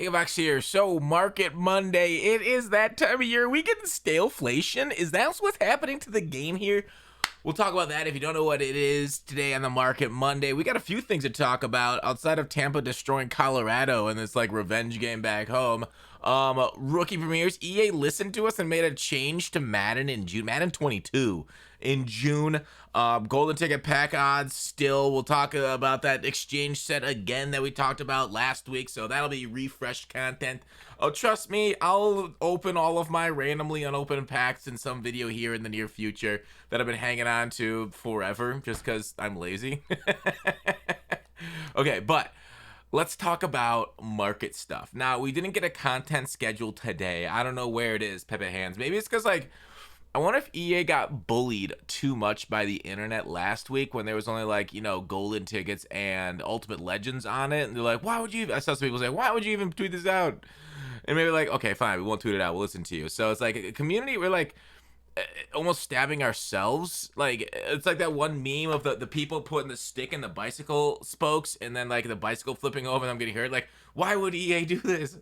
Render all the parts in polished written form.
Hey, Vox here. So, Market Monday. It is that time of year. We getting Stagflation? Is that what's happening to the game here? We'll talk about that if you don't know what it is today on the Market Monday. We got a few things to talk about outside of Tampa destroying Colorado and this like revenge game back home. Rookie premieres. EA listened to us and made a change to Madden in June. Madden 22 in June. Golden ticket pack odds still. We'll talk about that exchange set again that we talked about last week. So that'll be refreshed content. Oh, trust me, I'll open all of my randomly unopened packs in some video here in the near future that I've been hanging on to forever just because I'm lazy. Okay, but let's talk about market stuff. Now, we didn't get a content schedule today. I don't know where it is, Pepe Hands. Maybe it's because, like, I wonder if EA got bullied too much by the internet last week when there was only, like, you know, golden tickets and Ultimate Legends on it. And they're like, why would you? I saw some people say, why would you even tweet this out? And maybe like, okay, fine, we won't tweet it out. We'll listen to you. So it's like a community. We're like almost stabbing ourselves. Like it's like that one meme of the people putting the stick in the bicycle spokes and then like the bicycle flipping over and I'm getting hurt. Like, why would EA do this?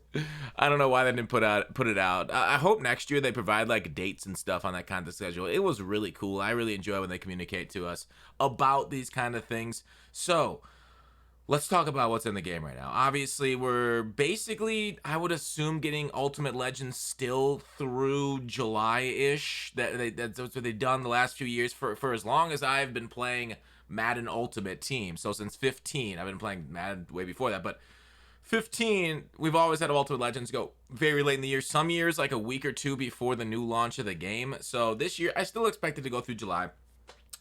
I don't know why they didn't put it out. I hope next year they provide like dates and stuff on that content schedule. It was really cool. I really enjoy when they communicate to us about these kind of things. So let's talk about what's in the game right now. Obviously, we're basically, I would assume, getting Ultimate Legends still through July-ish. That's what they've done the last few years for as long as I've been playing Madden Ultimate Team. So since 15, I've been playing Madden way before that, but 15, we've always had Ultimate Legends go very late in the year. Some years, like a week or two before the new launch of the game. So this year, I still expect it to go through July.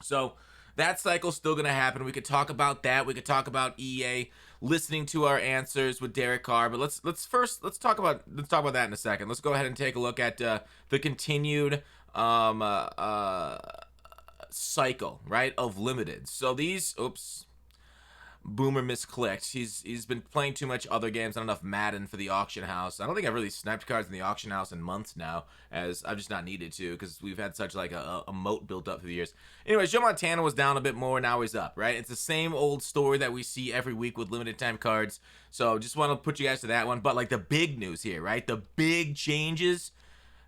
So that cycle's still gonna happen. We could talk about that. We could talk about EA listening to our answers with Derek Carr. But let's talk about that in a second. Let's go ahead and take a look at the continued cycle, right, of limited. So these, oops, Boomer misclicked. He's been playing too much other games, not enough Madden for the auction house. I don't think I've really sniped cards in the auction house in months now, as I've just not needed to because we've had such like a moat built up through the years. Anyways, Joe Montana was down a bit more, now he's up, right? It's the same old story that we see every week with limited time cards. So just want to put you guys to that one. But like the big news here, right? The big changes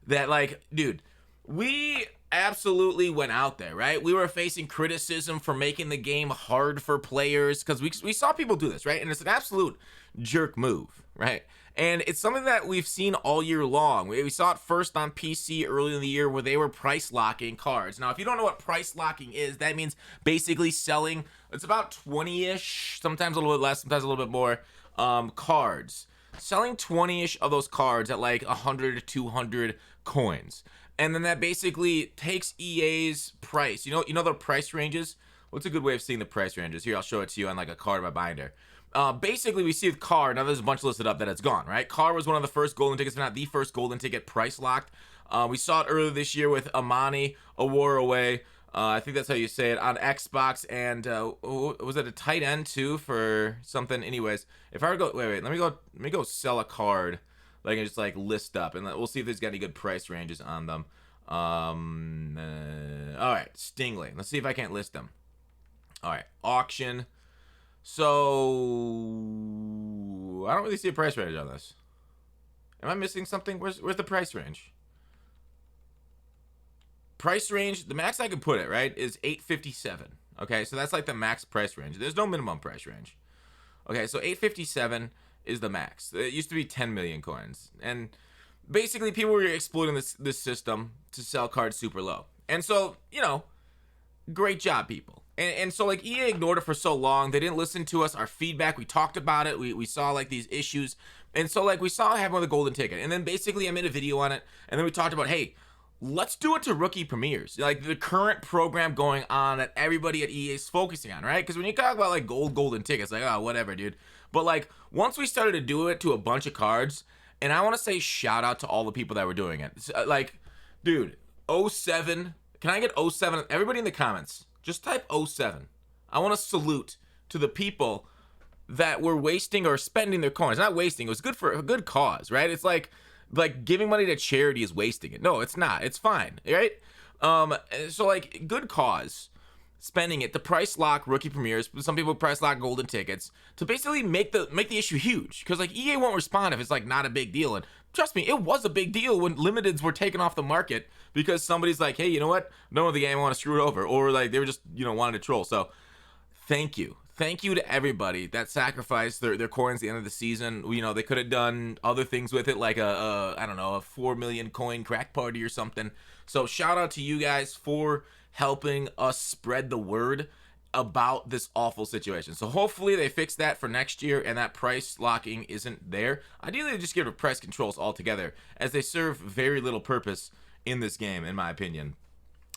that like, dude, we absolutely went out there, right? We were facing criticism for making the game hard for players because we saw people do this, right? And it's an absolute jerk move, right? And it's something that we've seen all year long. We saw it first on PC early in the year where they were price locking cards. Now, if you don't know what price locking is, that means basically selling, it's about 20-ish, sometimes a little bit less, sometimes a little bit more, cards. Selling 20-ish of those cards at like 100 to 200 coins. And then that basically takes EA's price. You know the price ranges? What's a good way of seeing the price ranges? Here, I'll show it to you on like a card in my binder. Basically, we see with Car, now there's a bunch listed up that it's gone, right? Car was one of the first golden tickets, if not the first golden ticket price locked. We saw it earlier this year with Amani, A War Away. I think that's how you say it, on Xbox. And was it a tight end too for something? Anyways, if I were to go, wait, let me go sell a card. I can just like list up and we'll see if there's got any good price ranges on them. All right, Stingling. Let's see if I can't list them. All right, auction. So I don't really see a price range on this. Am I missing something? Where's the price range? Price range, the max I could put it, right, is 857. Okay, so that's like the max price range. There's no minimum price range. Okay, so 857 is the max. It used to be 10 million coins. And basically people were exploiting this system to sell cards super low. And so, you know, great job, people. And so like EA ignored it for so long. They didn't listen to us, our feedback. We talked about it. We saw like these issues. And so like we saw it happen with the golden ticket. And then basically I made a video on it. And then we talked about, hey, let's do it to rookie premieres, like the current program going on that everybody at EA is focusing on, right? Because when you talk about like golden tickets, like, oh, whatever, dude. But like once we started to do it to a bunch of cards, and I want to say shout out to all the people that were doing it. Like, dude, 07, can I get 07? Everybody in the comments, just type 07. I want to salute to the people that were wasting or spending their coins. Not wasting, it was good for a good cause, right? It's like giving money to charity is wasting it. No, it's not. It's fine, right? So like good cause. spending it to price lock rookie premieres. Some people price lock golden tickets to basically make the issue huge, because like EA won't respond if it's like not a big deal. And trust me, it was a big deal when limiteds were taken off the market because somebody's like, hey, you know what? No, the game, I want to screw it over, or like they were just wanting to troll. So thank you. Thank you to everybody that sacrificed their coins at the end of the season. They could have done other things with it, like I don't know, a 4 million coin crack party or something. So shout out to you guys for helping us spread the word about this awful situation. So hopefully they fix that for next year and that price locking isn't there. Ideally, they just get rid of price controls altogether, as they serve very little purpose in this game, in my opinion.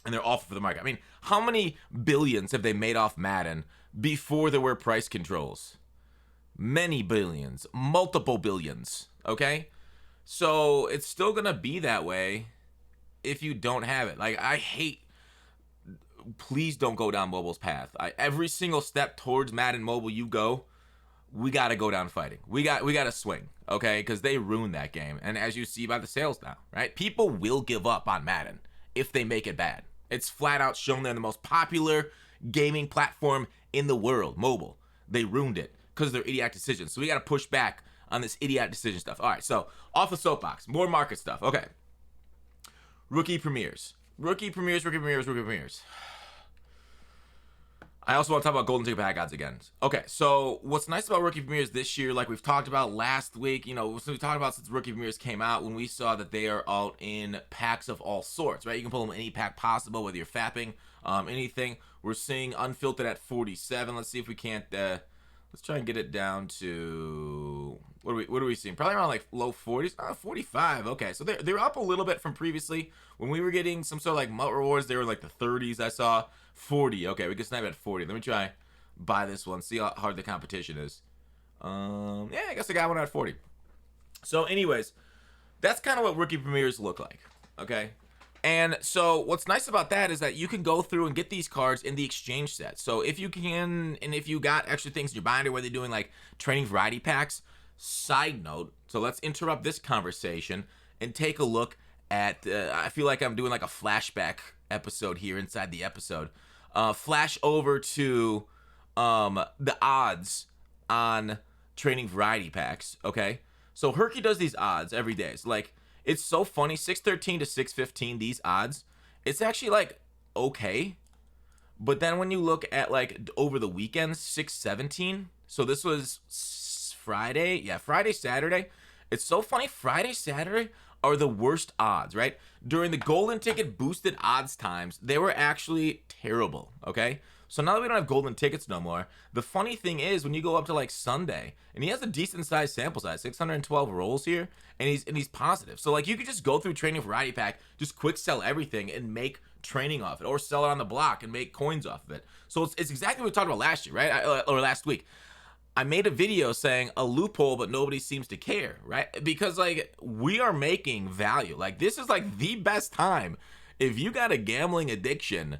And they're awful for the market. I mean, how many billions have they made off Madden before there were price controls? Many billions, multiple billions, okay? So it's still gonna be that way if you don't have it. Like, I hate, please don't go down mobile's path. Every single step towards Madden Mobile you go, we gotta go down fighting. We gotta swing, okay? Because they ruined that game. And as you see by the sales now, right? People will give up on Madden if they make it bad. It's flat out shown they're the most popular gaming platform in the world, mobile. They ruined it because of their idiotic decisions. So we got to push back on this idiotic decision stuff. All right, so off the soapbox, more market stuff. Okay. Rookie premieres. I also want to talk about golden ticket pack odds again. Okay, so what's nice about rookie premieres this year, like we've talked about last week, we talked about since rookie premieres came out, when we saw that they are out in packs of all sorts, right? You can pull them in any pack possible, whether you're fapping, anything. We're seeing unfiltered at 47. Let's see if we can't. Let's try and get it down to what are we seeing? Probably around like low 40s, 45. Okay, so they're up a little bit from previously when we were getting some sort of like MUT rewards. They were like the 30s. I saw 40. Okay, we can snipe at 40. Let me try buy this one. See how hard the competition is. Yeah, I guess I got one at 40. So, anyways, that's kind of what rookie premieres look like. Okay. And so what's nice about that is that you can go through and get these cards in the exchange set. So if you can, and if you got extra things in your binder where they're doing like training variety packs, side note, so let's interrupt this conversation and take a look at, I feel like I'm doing like a flashback episode here inside the episode. Flash over to the odds on training variety packs, okay? So Herky does these odds every day. It's like, it's so funny, 613 to 615, these odds, it's actually like okay. But then when you look at like over the weekend, 617, so this was Friday, yeah, Friday, Saturday. It's so funny, Friday, Saturday are the worst odds, right? During the golden ticket boosted odds times, they were actually terrible, okay? So now that we don't have golden tickets no more, the funny thing is when you go up to like Sunday, and he has a decent sized sample size, 612 rolls here, and he's positive. So like you could just go through training variety pack, just quick sell everything and make training off it, or sell it on the block and make coins off of it. So it's exactly what we talked about last year, right? Or last week. I made a video saying a loophole, but nobody seems to care, right? Because like we are making value. Like this is like the best time. If you got a gambling addiction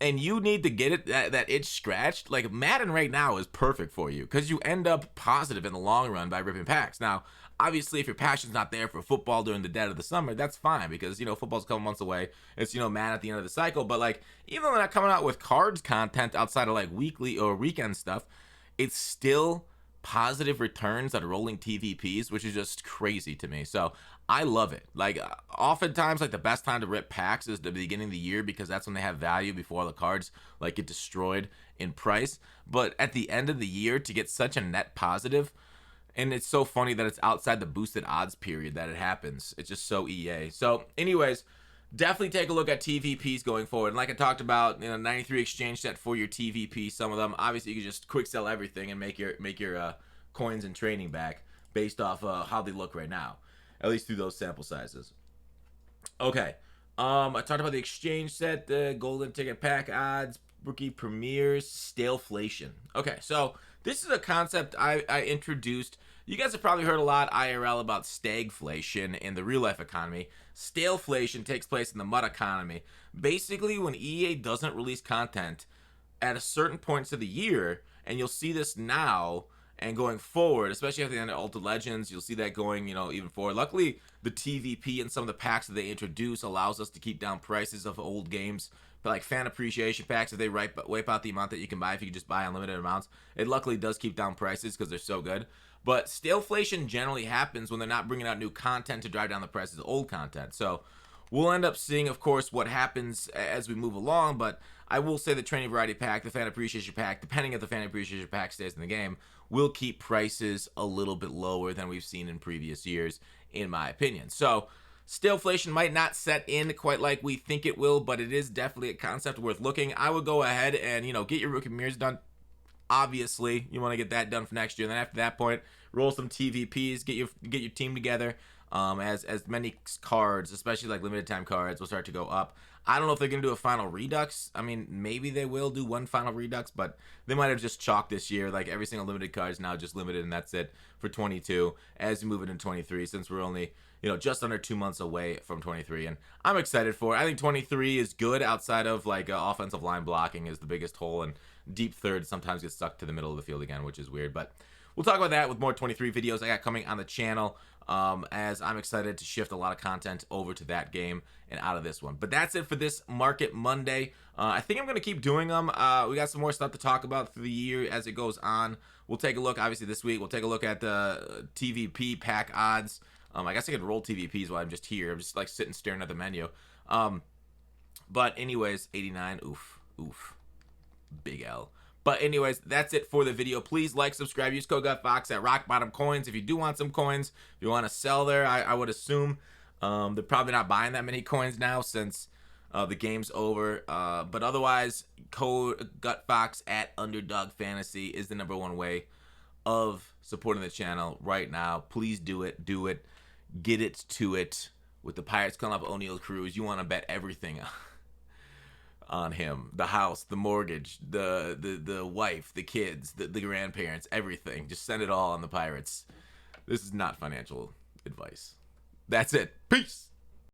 and you need to get it that itch scratched, like Madden right now is perfect for you because you end up positive in the long run by ripping packs. Now, obviously, if your passion's not there for football during the dead of the summer, that's fine because, football's a couple months away. It's, Madden at the end of the cycle. But, like, even though they're not coming out with cards content outside of, like, weekly or weekend stuff, it's still positive returns on rolling TVPs, which is just crazy to me. So I love it. Like oftentimes, like the best time to rip packs is the beginning of the year because that's when they have value before the cards like get destroyed in price. But at the end of the year, to get such a net positive, and it's so funny that it's outside the boosted odds period that it happens. It's just so EA. So anyways, definitely take a look at TVPs going forward. And like I talked about, 93 exchange set for your TVP. Some of them, obviously, you can just quick sell everything and make your coins and training back based off how they look right now, at least through those sample sizes. Okay, I talked about the exchange set, the golden ticket pack odds, rookie premieres, Stagflation. Okay, so this is a concept I introduced. You guys have probably heard a lot IRL about stagflation in the real life economy. Stagflation takes place in the MUT economy. Basically, when EA doesn't release content at a certain points of the year, and you'll see this now and going forward, especially at the end of Ultimate Legends, you'll see that going, even forward. Luckily, the TVP and some of the packs that they introduce allows us to keep down prices of old games for like fan appreciation packs, if they wipe out the amount that you can buy if you can just buy unlimited amounts, it luckily does keep down prices because they're so good. But stagflation generally happens when they're not bringing out new content to drive down the prices of old content. So we'll end up seeing, of course, what happens as we move along, but I will say the training variety pack, the fan appreciation pack, depending if the fan appreciation pack stays in the game, will keep prices a little bit lower than we've seen in previous years, in my opinion. So stagflation might not set in quite like we think it will, but it is definitely a concept worth looking. I would go ahead and, get your rookie mirrors done. Obviously, you want to get that done for next year. And then after that point, roll some TVPs, get your team together. As many cards, especially like limited time cards, will start to go up. I don't know if they're going to do a final redux. I mean, maybe they will do one final redux, but they might have just chalked this year. Like every single limited card is now just limited, and that's it for 22 as we move into 23, since we're only, just under 2 months away from 23. And I'm excited for it. I think 23 is good outside of like offensive line blocking is the biggest hole, and deep third sometimes gets stuck to the middle of the field again, which is weird. But we'll talk about that with more 23 videos I got coming on the channel, as I'm excited to shift a lot of content over to that game and out of this one. But that's it for this Market Monday. I think I'm going to keep doing them. We got some more stuff to talk about through the year as it goes on. We'll take a look, obviously, this week. We'll take a look at the TVP pack odds. I guess I could roll TVPs while I'm just here. I'm just like sitting staring at the menu. But anyways, 89, oof. Big L. But anyways, that's it for the video. Please like, subscribe, use code GutFox at Rock Bottom Coins if you do want some coins. If you want to sell there, I would assume they're probably not buying that many coins now since the game's over. But otherwise, code GutFox at Underdog Fantasy is the #1 way of supporting the channel right now. Please do it. Get it to it. With the Pirates calling up O'Neal Cruz, you want to bet everything on him. The house, the mortgage, the wife, the kids, the grandparents, everything. Just send it all on the Pirates. This is not financial advice. That's it. Peace.